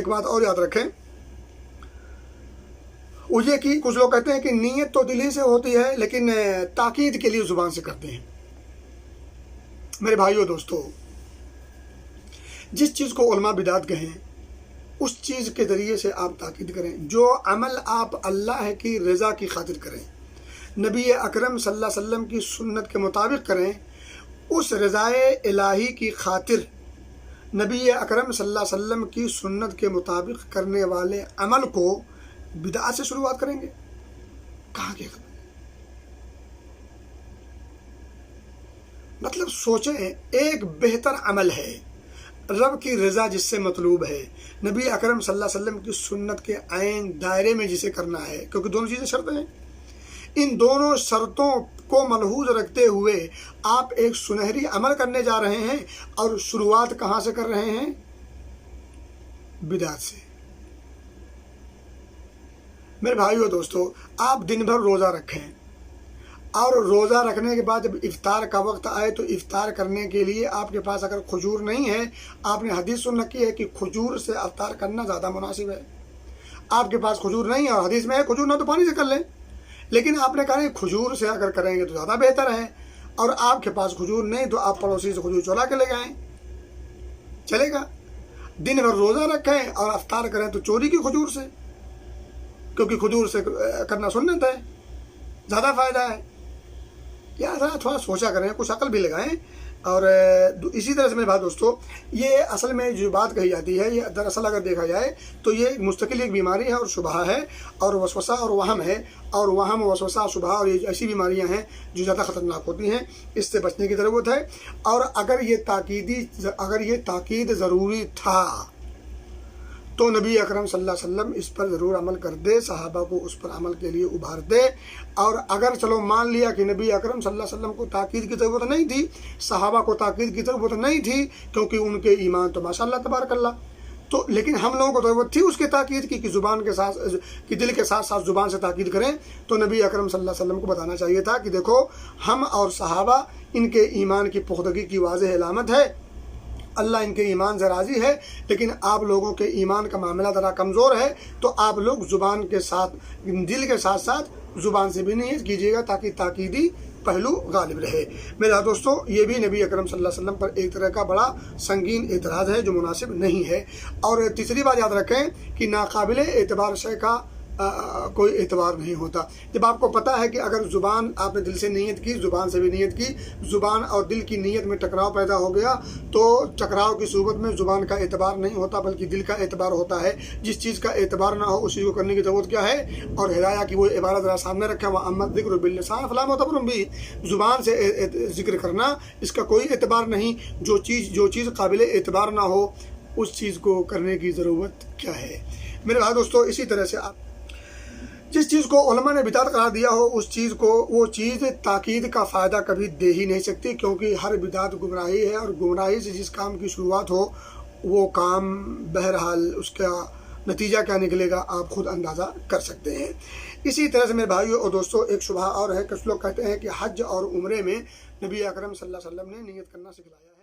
एक बात और याद रखें, वो ये कि कुछ लोग कहते हैं कि नीयत तो दिल ही से होती है, लेकिन ताकीद के लिए जुबान से करते हैं। मेरे भाइयों दोस्तों, जिस चीज़ को उलमा बिदात कहें उस चीज़ के ज़रिए से आप ताकीद करें। जो अमल आप अल्लाह की रज़ा की खातिर करें, नबी अकरम सल्लल्लाहु अलैहि वसल्लम की सुन्नत के मुताबिक करें, उस रज़ाए इलाही की खातिर नबी अकरम सल्लल्लाहु अलैहि वसल्लम की सुन्नत के मुताबिक करने वाले अमल को बिदअत से शुरुआत करेंगे। कहाँ के खबर? मतलब सोचें, एक बेहतर अमल है, रब की रज़ा जिससे मतलूब है, नबी अकरम सल्लल्लाहु अलैहि वसल्लम की सुन्नत के ऐन दायरे में जिसे करना है, क्योंकि दोनों चीज़ें शर्त हैं। इन दोनों शर्तों को मलहूज रखते हुए आप एक सुनहरी अमल करने जा रहे हैं, और शुरुआत कहाँ से कर रहे हैं? बिदअत से। मेरे भाइयों दोस्तों, आप दिन भर रोज़ा रखें, और रोज़ा रखने के बाद जब इफ्तार का वक्त आए तो इफ्तार करने के लिए आपके पास अगर खजूर नहीं है, आपने हदीस सुन रखी है कि खजूर से इफ्तार करना ज़्यादा मुनासिब है। आपके पास खजूर नहीं है और हदीस में है खजूर ना तो पानी से कर लें, लेकिन आपने कहा खजूर से अगर करेंगे तो ज़्यादा बेहतर है, और आपके पास खजूर नहीं तो आप पड़ोसी से खजूर चुरा के ले जाएँ, चलेगा। दिन भर रोज़ा रखें और इफ्तार करें तो चोरी की खजूर से, क्योंकि खजूर से करना सुन्नत है, ज़्यादा फ़ायदा है। या थोड़ा सोचा करें, कुछ अकल भी लगाएं। और इसी तरह से मेरे भाई दोस्तों, ये असल में जो बात कही जाती है, ये दरअसल अगर देखा जाए तो ये मुस्तकिल एक बीमारी है और शुबहा है, और वसवसा और वहम है, और वहम, वसवसा, शुबहा और ये ऐसी बीमारियां हैं जो ज़्यादा ख़तरनाक होती हैं, इससे बचने की ज़रूरत है। और अगर ये ताकीद ज़रूरी था तो नबी अकरम सल्लल्लाहु अलैहि वसल्लम इस पर ज़रूर अमल कर दे, सहाबा को उस पर अमल के लिए उभार दे। और अगर चलो मान लिया कि नबी अकरम सल्लल्लाहु अलैहि वसल्लम को ताकीद की ज़रूरत नहीं थी, सहाबा को ताकीद की ज़रूरत नहीं थी, क्योंकि उनके ईमान तो माशाअल्लाह तबारकल्लाह, तो लेकिन हम लोगों को ज़रूरत थी उसके ताकीद की, कि ज़ुबान के साथ, कि दिल के साथ साथ ज़ुबान से ताकीद करें। तो नबी अकरम सल्लल्लाहु अलैहि वसल्लम को बताना चाहिए था कि देखो, हम और सहाबा, इनके ईमान की पुख्तगी की वाज़ेह अलामत है, अल्लाह इनके ईमान से राज़ी है, लेकिन आप लोगों के ईमान का मामला ज़रा कमज़ोर है, तो आप लोग ज़ुबान के साथ, दिल के साथ साथ ज़ुबान से भी नियत कीजिएगा, ताकि ताकीदी पहलू गालिब रहे। मेरे दोस्तों, ये भी नबी अकरम सल्लल्लाहु अलैहि वसल्लम पर एक तरह का बड़ा संगीन एतराज़ है जो मुनासिब नहीं है। और तीसरी बात याद रखें कि नाकाबिले एतबार शय का कोई एतबार नहीं होता। जब आपको पता है कि अगर ज़ुबान आपने दिल से नीयत की, ज़ुबान से भी नीयत की, ज़ुबान और दिल की नीयत में टकराव पैदा हो गया, तो टकराव की सूरत में ज़ुबान का एतबार नहीं होता बल्कि दिल का एतबार होता है। जिस चीज़ का एतबार ना हो उस चीज़ को करने की ज़रूरत क्या है? और हिदाया की वो इबारत ज़रा सामने रखा, वह अम्मद ज़िक्र बिल्लिसान फला मुतबरुम भी, ज़ुबान से ज़िक्र करना इसका कोई एतबार नहीं। जो चीज़ काबिल एतबार ना हो उस चीज़ को करने की ज़रूरत क्या है? मेरे भाई दोस्तों, इसी तरह से आप जिस चीज़ को उलमा ने बिदात करार दिया हो उस चीज़ को, वो चीज़ ताकीद का फ़ायदा कभी दे ही नहीं सकती, क्योंकि हर बिदात गुमराही है, और गुमराही से जिस काम की शुरुआत हो वो काम बहरहाल उसका नतीजा क्या निकलेगा आप खुद अंदाज़ा कर सकते हैं। इसी तरह से मेरे भाइयों और दोस्तों, एक शुबहा और है। कुछ लोग कहते हैं कि हज और उम्रे में नबी अकरम सल्लल्लाहु अलैहि वसल्लम ने नियत करना सिखलाया है।